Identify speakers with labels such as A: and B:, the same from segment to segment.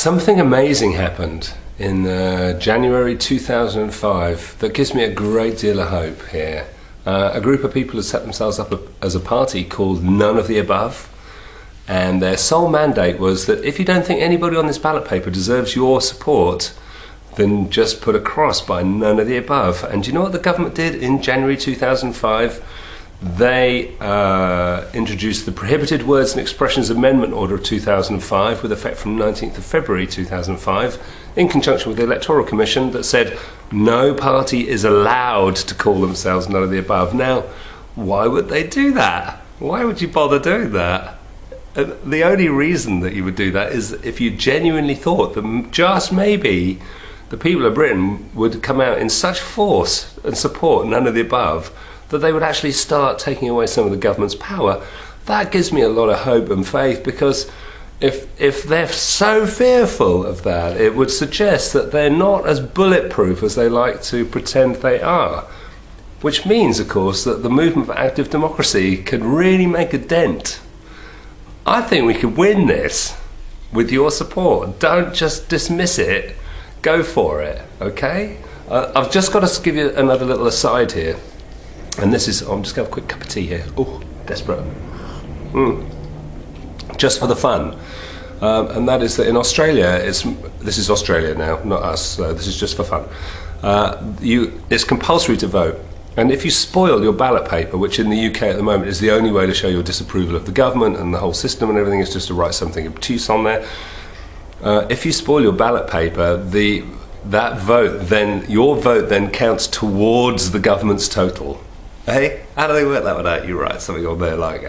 A: Something amazing happened in January 2005 that gives me a great deal of hope here. A group of people have set themselves up as a party called None of the Above, and their sole mandate was that if you don't think anybody on this ballot paper deserves your support, then just put a cross by None of the Above. And do you know what the government did in January 2005? They introduced the Prohibited Words and Expressions Amendment Order of 2005 with effect from 19th of February 2005 in conjunction with the Electoral Commission that said no party is allowed to call themselves None of the Above. Now, why would they do that? Why would you bother doing that? And the only reason that you would do that is if you genuinely thought that just maybe the people of Britain would come out in such force and support None of the Above that they would actually start taking away some of the government's power. That gives me a lot of hope and faith, because if they're so fearful of that, it would suggest that they're not as bulletproof as they like to pretend they are. Which means, of course, that the movement for active democracy can really make a dent. I think we could win this with your support. Don't just dismiss it. Go for it, okay? I've just got to give you another little aside here. And this is, I'm just going to have a quick cup of tea here. Oh, desperate. Just for the fun. And that is that in Australia, this is Australia now, not us, so this is just for fun. It's compulsory to vote. And if you spoil your ballot paper, which in the UK at the moment is the only way to show your disapproval of the government and the whole system and everything, is just to write something obtuse on there. If you spoil your ballot paper, your vote then counts towards the government's total. Hey, how do they work that one out? You write something on there like,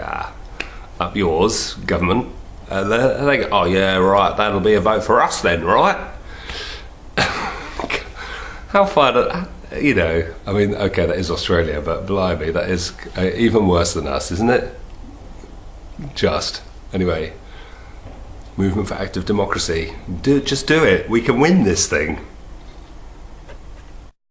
A: up yours, government. And they go, oh yeah, right, that'll be a vote for us then, right? How far, you know, I mean, okay, that is Australia, but blimey, that is even worse than us, isn't it? Anyway, movement for active democracy. Just do it. We can win this thing.